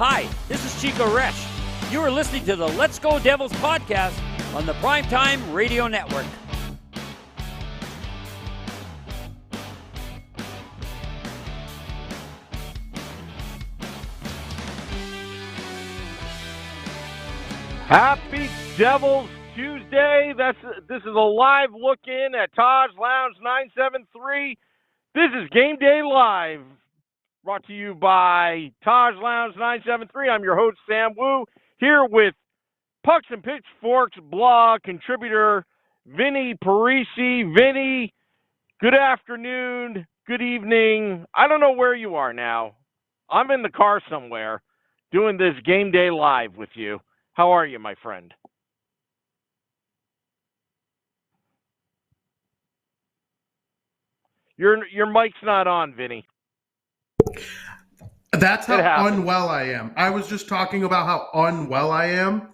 Hi, this is Chico Resch. You are listening to the Let's Go Devils podcast on the Primetime Radio Network. Happy Devils Tuesday. This is a live look in at Taj Lounge 973. This is Game Day Live, brought to you by Taj Lounge 973. I'm your host, Sam Wu, here with Pucks and Pitchforks blog contributor Vinnie Parise. Vinnie, good afternoon, good evening. I don't know where you are now. I'm in the car somewhere doing this Game Day Live with you. How are you, my friend? Your mic's not on, Vinny. That's how unwell I am. I was just talking about how unwell I am.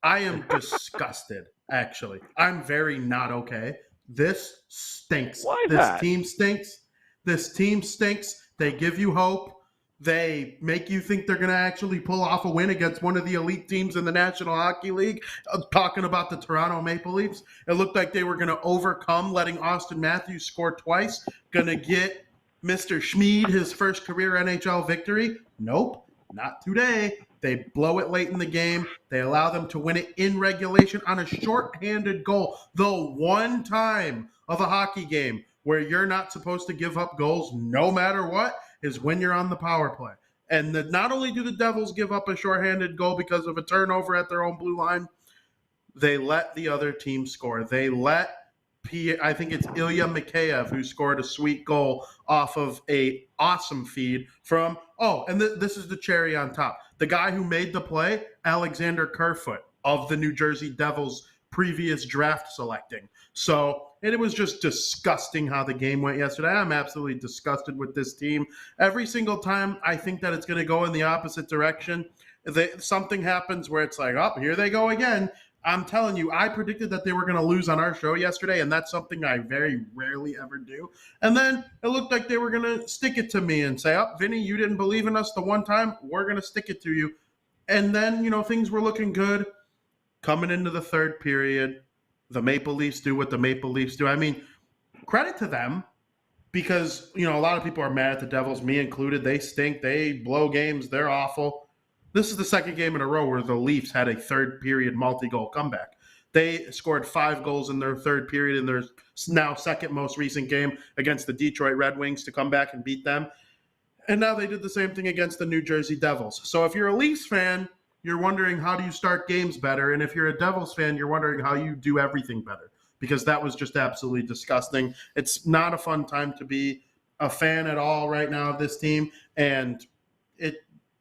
I am disgusted, actually. I'm very not okay. This stinks. Why this that? team stinks. This team stinks. They give you hope. They make you think they're going to actually pull off a win against one of the elite teams in the National Hockey League. Talking about the Toronto Maple Leafs, it looked like they were going to overcome letting Austin Matthews score twice. Going to get Mr. Schmid his first career NHL victory. Nope, not today. They blow it late in the game. They allow them to win it in regulation on a shorthanded goal. The one time of a hockey game where you're not supposed to give up goals no matter what is when you're on the power play. And not only do the Devils give up a shorthanded goal because of a turnover at their own blue line, they let the other team score. They let I think it's Ilya Mikheyev who scored a sweet goal off of a awesome feed from, this is the cherry on top. The guy who made the play, Alexander Kerfoot of the New Jersey Devils previous draft selecting. So, and it was just disgusting how the game went yesterday. I'm absolutely disgusted with this team. Every single time I think that it's going to go in the opposite direction, something happens where it's like, here they go again. I'm telling you, I predicted that they were going to lose on our show yesterday, and that's something I very rarely ever do. And then it looked like they were going to stick it to me and say, Vinny, you didn't believe in us the one time. We're going to stick it to you. And then, things were looking good. Coming into the third period, the Maple Leafs do what the Maple Leafs do. I mean, credit to them because, a lot of people are mad at the Devils, me included. They stink. They blow games. They're awful. This is the second game in a row where the Leafs had a third period multi-goal comeback. They scored 5 goals in their third period in their now second most recent game against the Detroit Red Wings to come back and beat them. And now they did the same thing against the New Jersey Devils. So if you're a Leafs fan, you're wondering how do you start games better. And if you're a Devils fan, you're wondering how you do everything better. Because that was just absolutely disgusting. It's not a fun time to be a fan at all right now of this team. And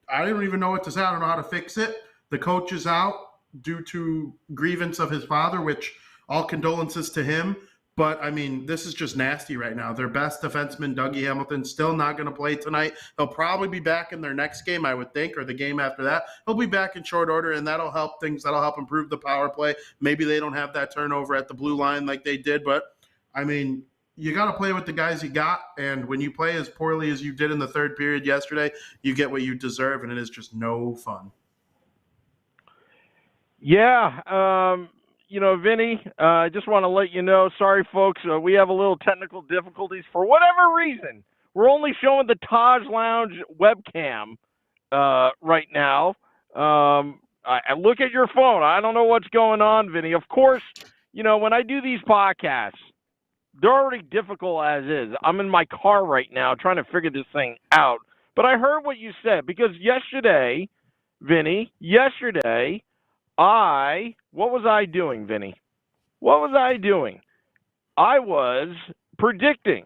I don't even know what to say. I don't know how to fix it. The coach is out due to grievance of his father, which all condolences to him. But, this is just nasty right now. Their best defenseman, Dougie Hamilton, still not going to play tonight. He'll probably be back in their next game, I would think, or the game after that. He'll be back in short order, and that'll help things. That'll help improve the power play. Maybe they don't have that turnover at the blue line like they did. But, you got to play with the guys you got, and when you play as poorly as you did in the third period yesterday, you get what you deserve, and it is just no fun. Yeah, Vinny, I just want to let you know, sorry, folks, we have a little technical difficulties for whatever reason. We're only showing the Taj Lounge webcam right now. I look at your phone. I don't know what's going on, Vinny. Of course, when I do these podcasts, they're already difficult as is. I'm in my car right now trying to figure this thing out. But I heard what you said because yesterday, Vinny, what was I doing, Vinny? What was I doing? I was predicting.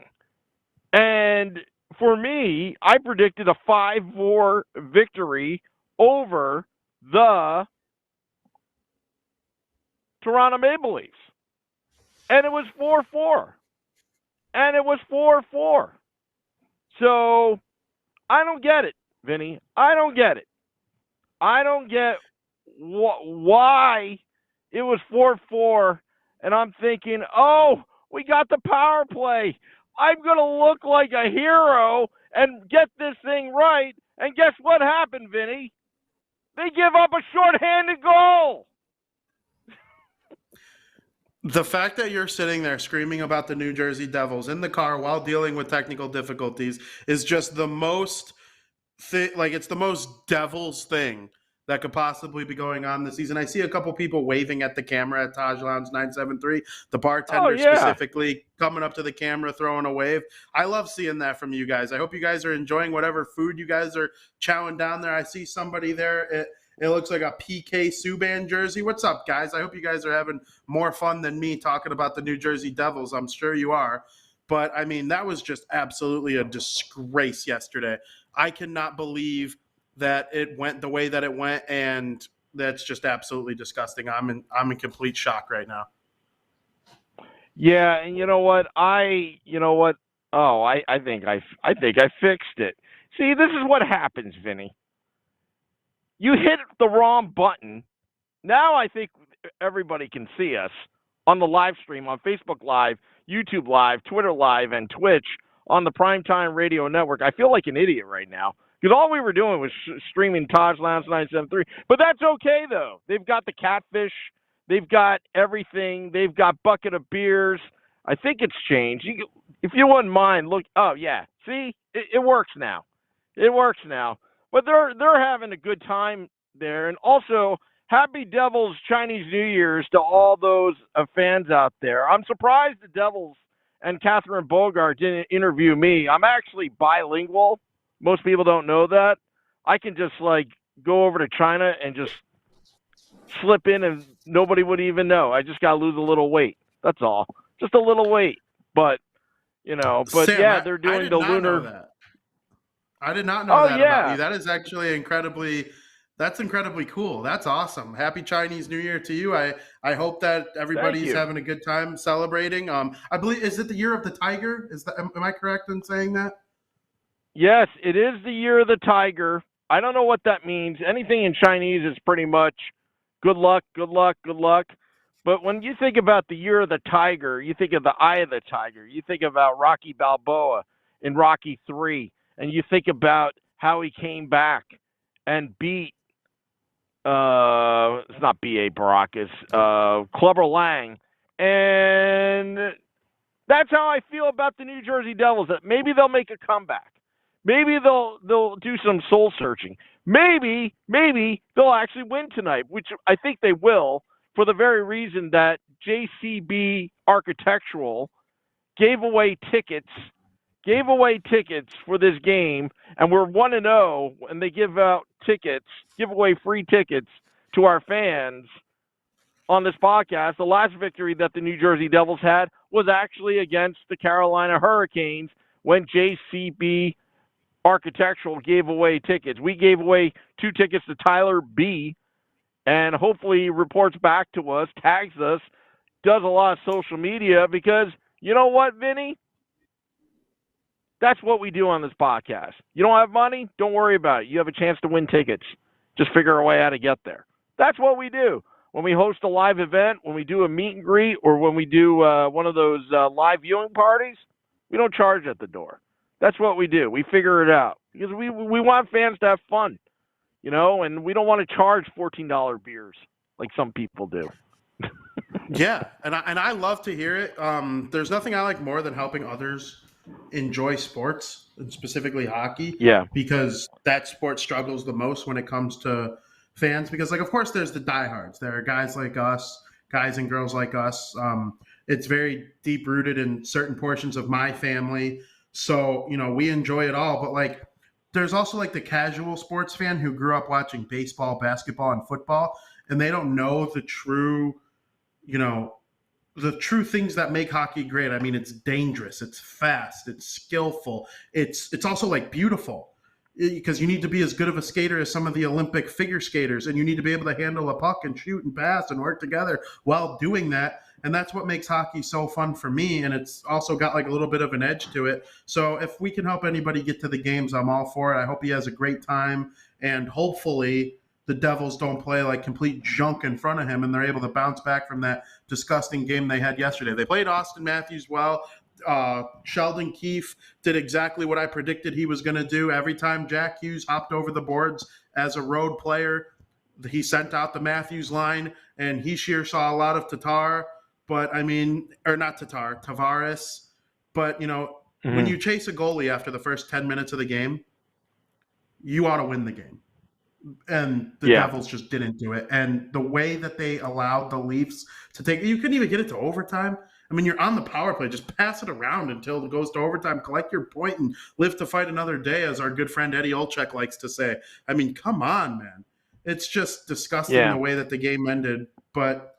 And for me, I predicted a 5-4 victory over the Toronto Maple Leafs. And it was 4-4. So I don't get it, Vinny. I don't get it. I don't get why it was 4-4, and I'm thinking, we got the power play. I'm going to look like a hero and get this thing right. And guess what happened, Vinny? They give up a shorthanded goal. The fact that you're sitting there screaming about the New Jersey Devils in the car while dealing with technical difficulties is just the most it's the most Devils thing that could possibly be going on this season. I see a couple people waving at the camera at Taj Lounge 973. The bartender specifically coming up to the camera, throwing a wave. I love seeing that from you guys. I hope you guys are enjoying whatever food you guys are chowing down there. I see somebody there. It looks like a PK Subban jersey. What's up, guys? I hope you guys are having more fun than me talking about the New Jersey Devils. I'm sure you are. But, I mean, that was just absolutely a disgrace yesterday. I cannot believe that it went the way that it went, and that's just absolutely disgusting. I'm in complete shock right now. Yeah, and you know what? Oh, I think I fixed it. See, this is what happens, Vinny. You hit the wrong button. Now I think everybody can see us on the live stream on Facebook Live, YouTube Live, Twitter Live, and Twitch on the Primetime Radio Network. I feel like an idiot right now because all we were doing was streaming Taj Lounge 973. But that's okay, though. They've got the catfish. They've got everything. They've got bucket of beers. I think it's changed. If you wouldn't mind, look. Oh, yeah. See? It works now. It works now. But they're having a good time there. And also, happy Devils Chinese New Year's to all those fans out there. I'm surprised the Devils and Catherine Bogart didn't interview me. I'm actually bilingual. Most people don't know that. I can just, go over to China and just slip in and nobody would even know. I just got to lose a little weight. That's all. Just a little weight. But, Sam, they're doing the lunar. I did not know that about you. That is actually incredibly cool. That's awesome. Happy Chinese New Year to you. I hope that everybody's having a good time celebrating. I believe, is it the year of the tiger? Am I correct in saying that? Yes, it is the year of the tiger. I don't know what that means. Anything in Chinese is pretty much good luck, good luck, good luck. But when you think about the year of the tiger, you think of the eye of the tiger. You think about Rocky Balboa in Rocky 3. And you think about how he came back and beat, it's not B.A. Baracus, Clubber Lang. And that's how I feel about the New Jersey Devils, that maybe they'll make a comeback. Maybe they'll do some soul searching. Maybe they'll actually win tonight, which I think they will, for the very reason that JCB Architectural gave away tickets for this game, and we're 1-0, and they give away free tickets to our fans on this podcast. The last victory that the New Jersey Devils had was actually against the Carolina Hurricanes when JCB Architectural gave away tickets. We gave away 2 tickets to Tyler B., and hopefully reports back to us, tags us, does a lot of social media, because you know what, Vinny? That's what we do on this podcast. You don't have money? Don't worry about it. You have a chance to win tickets. Just figure a way how to get there. That's what we do. When we host a live event, when we do a meet and greet, or when we do one of those live viewing parties, we don't charge at the door. That's what we do. We figure it out. Because we want fans to have fun, and we don't want to charge $14 beers like some people do. Yeah, and I love to hear it. There's nothing I like more than helping others enjoy sports, and specifically hockey. Yeah. Because that sport struggles the most when it comes to fans. Because, of course, there's the diehards. There are guys like us, guys and girls like us. It's very deep-rooted in certain portions of my family. So, we enjoy it all. But, there's also, the casual sports fan who grew up watching baseball, basketball, and football, and they don't know the true, the true things that make hockey great. I mean, it's dangerous, it's fast, it's skillful, it's also beautiful, because you need to be as good of a skater as some of the Olympic figure skaters, and you need to be able to handle a puck and shoot and pass and work together while doing that. And that's what makes hockey so fun for me. And it's also got a little bit of an edge to it. So if we can help anybody get to the games, I'm all for it. I hope he has a great time, and hopefully the Devils don't play complete junk in front of him, and they're able to bounce back from that disgusting game they had yesterday. They played Austin Matthews well. Sheldon Keefe did exactly what I predicted he was going to do. Every time Jack Hughes hopped over the boards as a road player, he sent out the Matthews line, and he sure saw a lot of Tatar, but I mean, or not Tatar, Tavares. But, when you chase a goalie after the first 10 minutes of the game, you ought to win the game. And the Devils just didn't do it. And the way that they allowed the Leafs to take – you couldn't even get it to overtime. I mean, you're on the power play. Just pass it around until it goes to overtime. Collect your point and live to fight another day, as our good friend Eddie Olczyk likes to say. I mean, come on, man. It's just disgusting the way that the game ended. But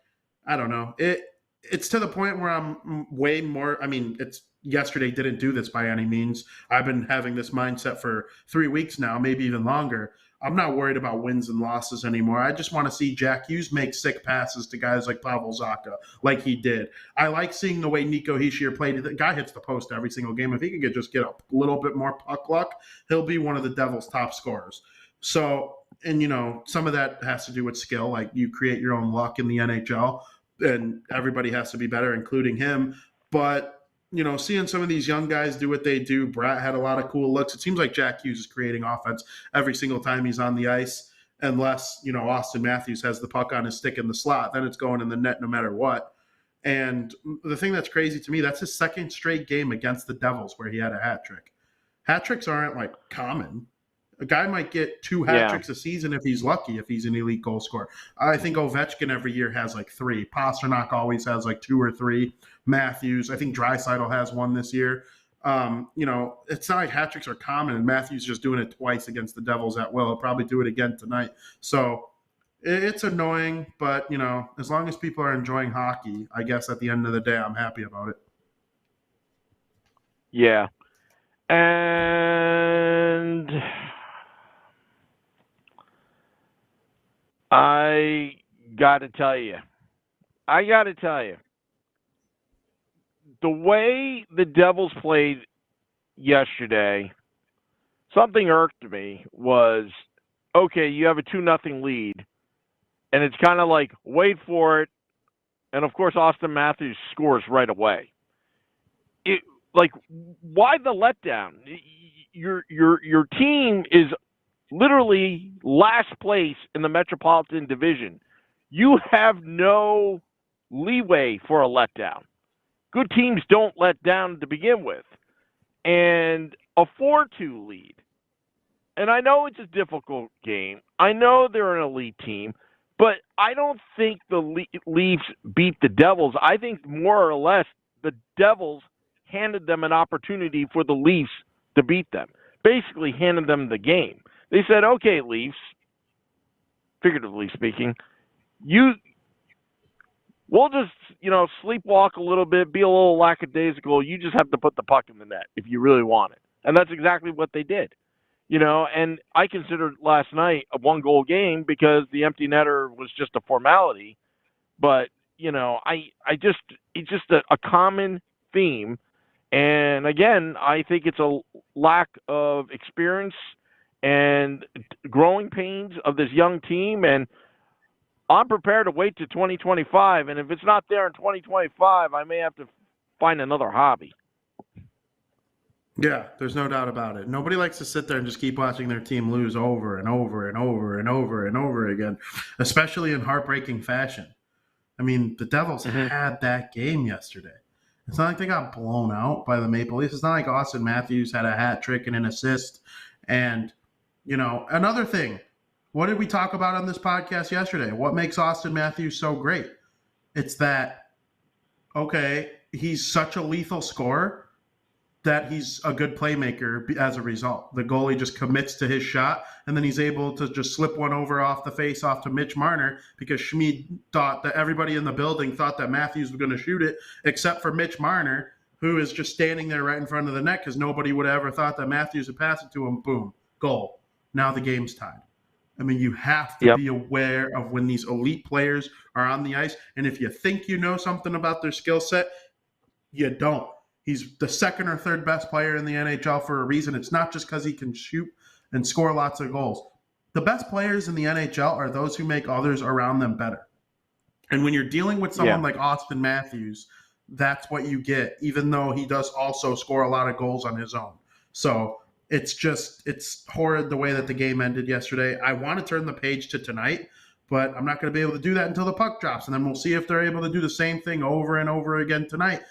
I don't know. It's to the point where I'm way more – I mean, yesterday didn't do this by any means. I've been having this mindset for 3 weeks now, maybe even longer. I'm not worried about wins and losses anymore. I just want to see Jack Hughes make sick passes to guys like Pavel Zacha, like he did. I like seeing the way Nico Hischier played. The guy hits the post every single game. If he could just get a little bit more puck luck, he'll be one of the Devils' top scorers. So, and some of that has to do with skill. Like, you create your own luck in the NHL, and everybody has to be better, including him. But seeing some of these young guys do what they do, Bratt had a lot of cool looks. It seems like Jack Hughes is creating offense every single time he's on the ice, unless, Austin Matthews has the puck on his stick in the slot. Then it's going in the net no matter what. And the thing that's crazy to me, that's his second straight game against the Devils where he had a hat trick. Hat tricks aren't, common. A guy might get 2 hat tricks a season if he's lucky, if he's an elite goal scorer. I think Ovechkin every year has 3. Pasternak always has 2 or 3. Matthews, I think Draisaitl has 1 this year. It's not like hat tricks are common, and Matthews just doing it twice against the Devils at will. He'll probably do it again tonight. So it's annoying, but, as long as people are enjoying hockey, I guess at the end of the day, I'm happy about it. Yeah. And I got to tell you, the way the Devils played yesterday, something irked me was, okay, you have a 2-0 lead, and it's kind of like, wait for it, and of course Austin Matthews scores right away. Why the letdown? Your team is literally last place in the Metropolitan Division. You have no leeway for a letdown. Good teams don't let down to begin with. And a 4-2 lead. And I know it's a difficult game. I know they're an elite team. But I don't think the Leafs beat the Devils. I think more or less the Devils handed them an opportunity for the Leafs to beat them. Basically handed them the game. They said, okay, Leafs, figuratively speaking, we'll just, sleepwalk a little bit, be a little lackadaisical. You just have to put the puck in the net if you really want it. And that's exactly what they did. And I considered last night a 1-goal game because the empty netter was just a formality. But, it's just a common theme. And again, I think it's a lack of experience and growing pains of this young team. And I'm prepared to wait to 2025. And if it's not there in 2025, I may have to find another hobby. Yeah, there's no doubt about it. Nobody likes to sit there and just keep watching their team lose over and over and over and over and over again, especially in heartbreaking fashion. I mean, the Devils had that game yesterday. It's not like they got blown out by the Maple Leafs. It's not like Austin Matthews had a hat trick and an assist. And, another thing, what did we talk about on this podcast yesterday? What makes Austin Matthews so great? It's that, okay, he's such a lethal scorer that he's a good playmaker as a result. The goalie just commits to his shot, and then he's able to just slip one over off the face off to Mitch Marner because Schmid thought that everybody in the building thought that Matthews was going to shoot it, except for Mitch Marner, who is just standing there right in front of the net because nobody would have ever thought that Matthews would pass it to him. Boom, goal. Now the game's tied. I mean, you have to be aware of when these elite players are on the ice, and if you think you know something about their skill set, you don't. He's the second or third best player in the NHL for a reason. It's not just because he can shoot and score lots of goals. The best players in the NHL are those who make others around them better. And when you're dealing with someone like Austin Matthews, that's what you get, even though he does also score a lot of goals on his own. So it's horrid the way that the game ended yesterday. I want to turn the page to tonight, but I'm not going to be able to do that until the puck drops, and then we'll see if they're able to do the same thing over and over again tonight.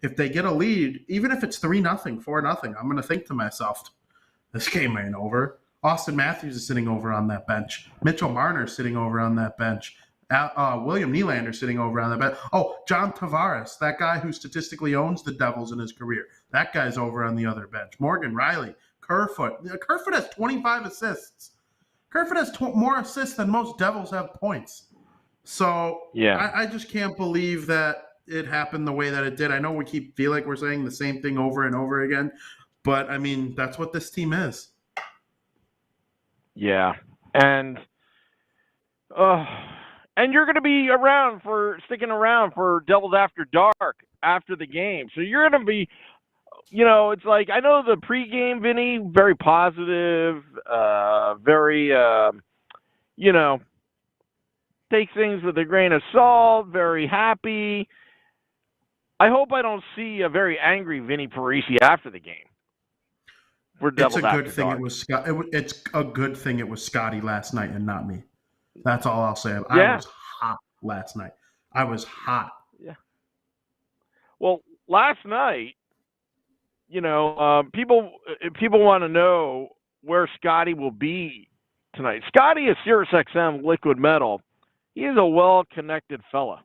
If they get a lead, even if it's 3-0, 4-0, I'm going to think to myself, this game ain't over. Austin Matthews is sitting over on that bench. Mitchell Marner is sitting over on that bench. William Nylander sitting over on that bench. Oh, John Tavares, that guy who statistically owns the Devils in his career. That guy's over on the other bench. Morgan Riley, Kerfoot. Kerfoot has 25 assists. Kerfoot has more assists than most Devils have points. So yeah, I just can't believe that it happened the way that it did. I know we feel like we're saying the same thing over and over again, but I mean, that's what this team is. yeah, and you're going to be sticking around for Devils After Dark after the game, so you're going to be. It's like, I know the pregame, Vinny, very positive, very, take things with a grain of salt, very happy. I hope I don't see a very angry Vinnie Parise after the game. It's a good thing it was Scott. It's a good thing it was Scotty last night and not me. That's all I'll say. I was hot last night. I was hot. Yeah. Well, last night, people want to know where Scotty will be tonight. Scotty is SiriusXM Liquid Metal. He is a well-connected fella.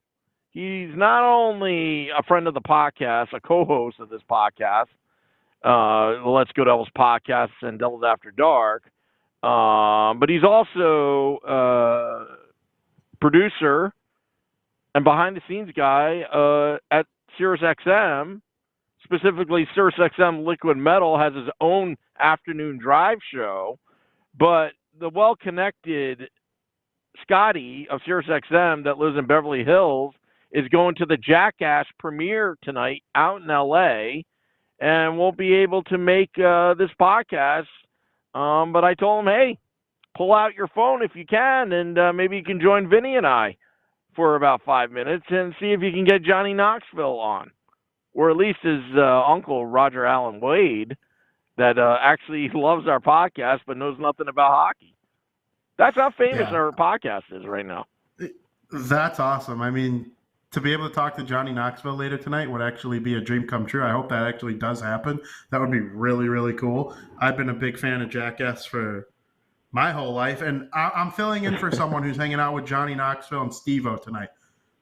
He's not only a friend of the podcast, a co-host of this podcast, Let's Go Devils podcast and Devils After Dark, but he's also producer and behind-the-scenes guy at SiriusXM. Specifically, SiriusXM Liquid Metal has his own afternoon drive show, but the well-connected Scotty of SiriusXM that lives in Beverly Hills is going to the Jackass premiere tonight out in L.A., and won't be able to make this podcast. But I told him, hey, pull out your phone if you can, and maybe you can join Vinny and I for about 5 minutes and see if you can get Johnny Knoxville on. Or at least his uncle, Roger Allen Wade, that actually loves our podcast but knows nothing about hockey. That's how famous our podcast is right now. That's awesome. I mean, to be able to talk to Johnny Knoxville later tonight would actually be a dream come true. I hope that actually does happen. That would be really, really cool. I've been a big fan of Jackass for my whole life, and I'm filling in for someone who's hanging out with Johnny Knoxville and Steve-O tonight.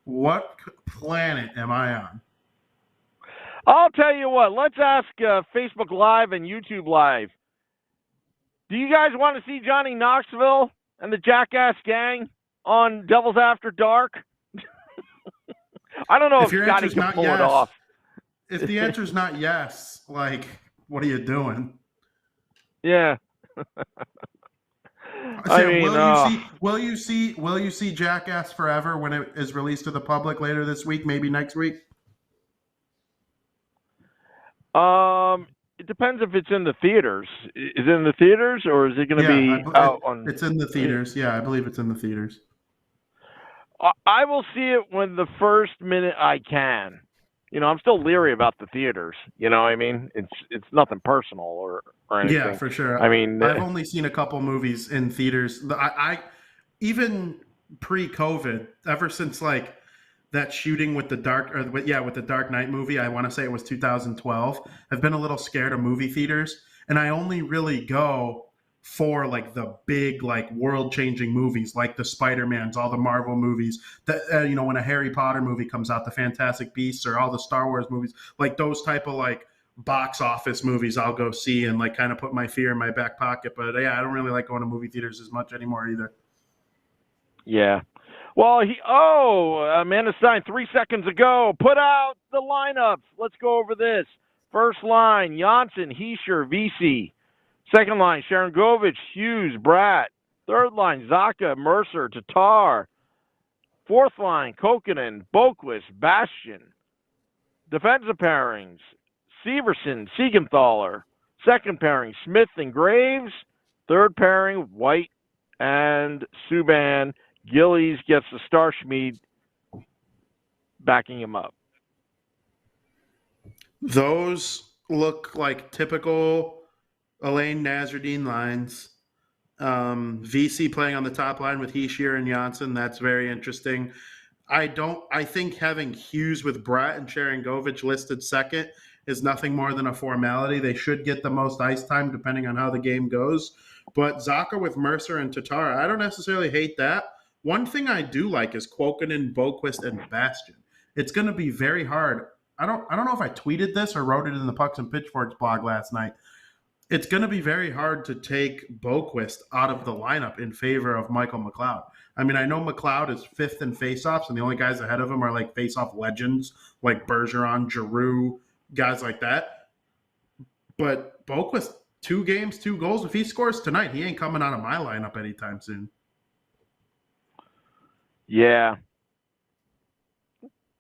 What planet am I on? I'll tell you what. Let's ask Facebook Live and YouTube Live. Do you guys want to see Johnny Knoxville and the Jackass Gang on Devils After Dark? I don't know if Scotty can pull it off. If the answer's not yes, like, what are you doing? Yeah. Will you see Jackass Forever when it is released to the public later this week, maybe next week? It depends if it's in the theaters. Is it in the theaters, or is it going to be out on? It's in the theaters. Yeah, I believe it's in the theaters. I will see it when the first minute I can. I'm still leery about the theaters. You know what I mean? It's nothing personal or anything. Yeah, for sure. I mean, I've only seen a couple movies in theaters. I even pre-COVID, ever since like that shooting with the Dark Knight movie, I want to say it was 2012. I've been a little scared of movie theaters, and I only really go for like the big, like world-changing movies, like the Spider-Mans, all the Marvel movies. That when a Harry Potter movie comes out, the Fantastic Beasts, or all the Star Wars movies, like those type of like box office movies, I'll go see and like kind of put my fear in my back pocket. But yeah, I don't really like going to movie theaters as much anymore either. Yeah. Well, Amanda Stein, 3 seconds ago, put out the lineups. Let's go over this. First line, Janssen, Heischer, Vesey. Second line, Sharon Govich, Hughes, Bratt. Third line, Zaka, Mercer, Tatar. Fourth line, Kokkonen, Boquist, Bastian. Defensive pairings, Severson, Siegenthaler. Second pairing, Smith and Graves. Third pairing, White and Subban. Gillies gets the Starschmied backing him up. Those look like typical Elaine Nasruddin lines. VC playing on the top line with Heishier and Janssen. That's very interesting. I think having Hughes with Bratt and Sharangovich listed second is nothing more than a formality. They should get the most ice time depending on how the game goes. But Zucker with Mercer and Tatar, I don't necessarily hate that. One thing I do like is Kuokkanen, Boquist, and Bastion. It's going to be very hard. I don't know if I tweeted this or wrote it in the Pucks and Pitchforks blog last night. It's going to be very hard to take Boquist out of the lineup in favor of Michael McLeod. I mean, I know McLeod is fifth in faceoffs, and the only guys ahead of him are like faceoff legends like Bergeron, Giroux, guys like that. But Boquist, 2 games, 2 goals. If he scores tonight, he ain't coming out of my lineup anytime soon. Yeah.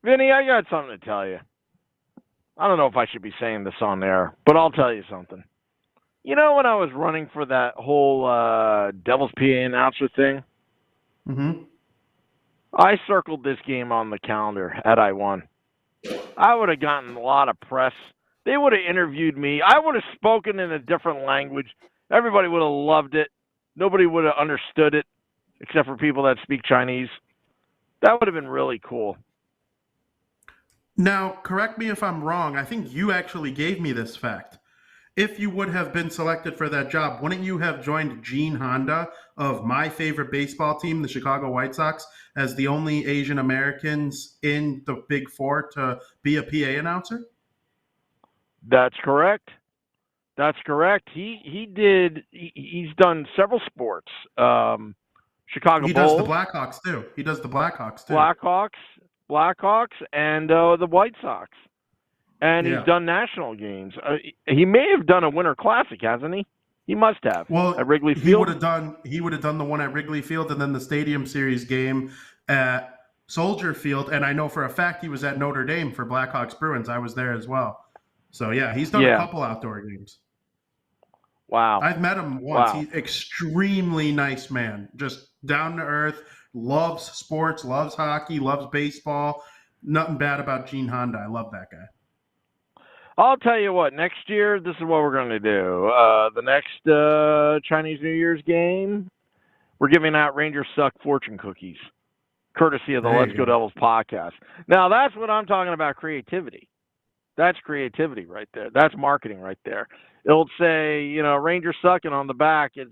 Vinny, I got something to tell you. I don't know if I should be saying this on air, but I'll tell you something. You know, when I was running for that whole Devil's PA announcer thing, I circled this game on the calendar had I won. I would have gotten a lot of press. They would have interviewed me. I would have spoken in a different language. Everybody would have loved it. Nobody would have understood it, except for people that speak Chinese. That would have been really cool. Now, correct me if I'm wrong. I think you actually gave me this fact. If you would have been selected for that job, wouldn't you have joined Gene Honda of my favorite baseball team, the Chicago White Sox, as the only Asian Americans in the Big Four to be a PA announcer? That's correct. That's correct. He's done several sports. Chicago He Bulls. does the Blackhawks too. Blackhawks, and the White Sox. And he's done national games. He may have done a Winter Classic, hasn't he? He must have. Well, at Wrigley Field. He would have done the one at Wrigley Field and then the Stadium Series game at Soldier Field. And I know for a fact he was at Notre Dame for Blackhawks Bruins. I was there as well. So yeah, he's done a couple outdoor games. Wow. I've met him once. Wow. He's extremely nice man. Just down to earth, loves sports, loves hockey, loves baseball. Nothing bad about Gene Honda. I love that guy. I'll tell you what, next year, this is what we're going to do. The next Chinese New Year's game, we're giving out Rangers Suck fortune cookies, courtesy of the Let's Go Devils podcast. Now, that's what I'm talking about, creativity. That's creativity right there. That's marketing right there. It'll say, Rangers Suck, and on the back it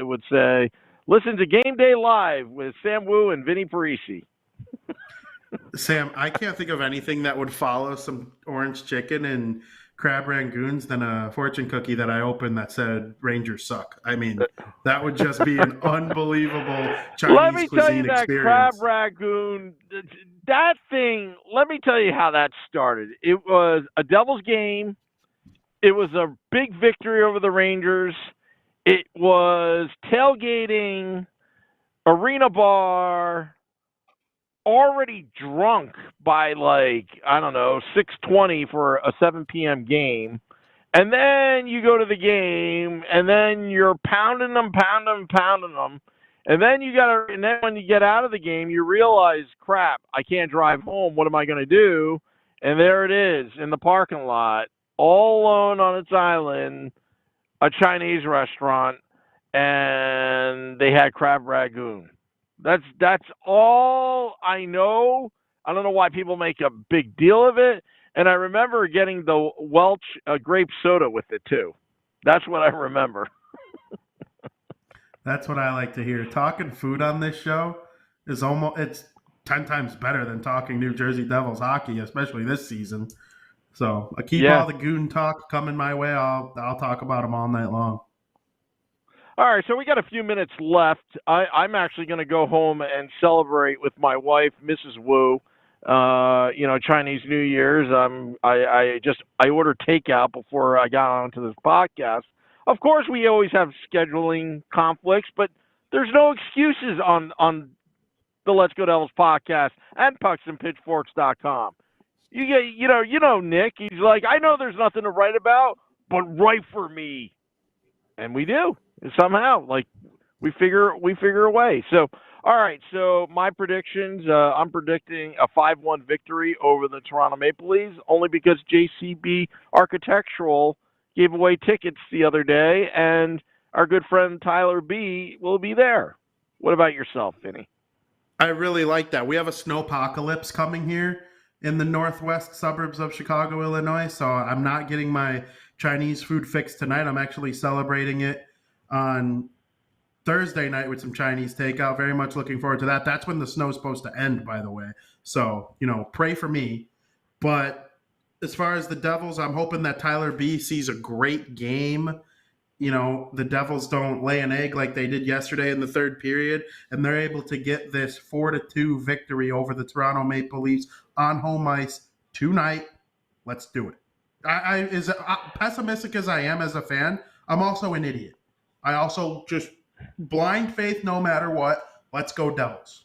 would say, listen to Game Day Live with Sam Wu and Vinnie Parise. Sam, I can't think of anything that would follow some orange chicken and crab rangoons than a fortune cookie that I opened that said Rangers Suck. I mean, that would just be an unbelievable Chinese cuisine experience. Let me tell you that crab rangoon, that thing, let me tell you how that started. It was a Devils game. It was a big victory over the Rangers. It was tailgating, arena bar, already drunk by 6:20 for a 7 p.m. game. And then you go to the game, and then you're pounding them. And then when you get out of the game, you realize, crap, I can't drive home. What am I going to do? And there it is in the parking lot, all alone on its island, a Chinese restaurant, and they had crab rangoon. That's all I know. I don't know why people make a big deal of it. And I remember getting the Welch grape soda with it too. That's what I remember. That's what I like to hear. Talking food on this show it's 10 times better than talking New Jersey Devils hockey, especially this season. So I keep all the goon talk coming my way. I'll talk about them all night long. All right, so we got a few minutes left. I'm actually going to go home and celebrate with my wife, Mrs. Wu. Chinese New Year's. I ordered takeout before I got onto this podcast. Of course, we always have scheduling conflicts, but there's no excuses on the Let's Go Devils podcast and pucksandpitchforks.com. You know Nick. He's like, I know there's nothing to write about, but write for me, and we do. Somehow, we figure a way. So, all right. So my predictions: I'm predicting a 5-1 victory over the Toronto Maple Leafs, only because JCB Architectural gave away tickets the other day, and our good friend Tyler B will be there. What about yourself, Vinny? I really like that. We have a snowpocalypse coming here in the northwest suburbs of Chicago, Illinois. So I'm not getting my Chinese food fix tonight. I'm actually celebrating it on Thursday night with some Chinese takeout. Very much looking forward to that. That's when the snow's supposed to end, by the way. So, pray for me. But as far as the Devils, I'm hoping that Tyler B sees a great game. The Devils don't lay an egg like they did yesterday in the third period, and they're able to get this 4-2 victory over the Toronto Maple Leafs on home ice tonight. Let's do it. As pessimistic as I am as a fan, I'm also an idiot. I also just blind faith no matter what. Let's go Devils.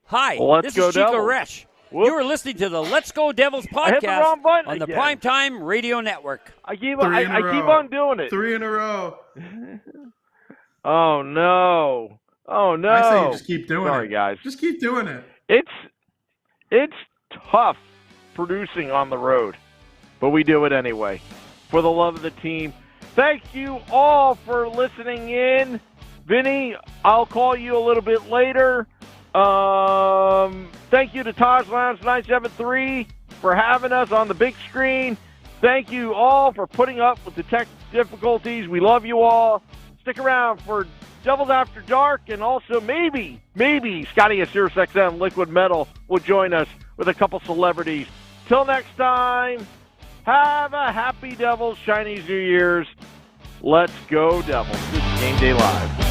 Hi, Let's this go is Chico Devils. Resch. Whoops. You are listening to the Let's Go Devils I hit the wrong podcast button on the again. Primetime Radio Network. I keep Three in a I row. keep on doing it. 3 in a row. Oh no! Oh no! I say you just keep doing Sorry, it. guys. Just keep doing it. It's tough producing on the road, but we do it anyway for the love of the team. Thank you all for listening in. Vinny, I'll call you a little bit later. Thank you to Taj Lounge 973 for having us on the big screen. Thank you all for putting up with the tech difficulties. We love you all. Stick around for Devils After Dark, and also maybe Scotty at SiriusXM Liquid Metal will join us with a couple celebrities. Till next time, have a happy Devils Chinese New Year's. Let's go Devils. This is Game Day Live.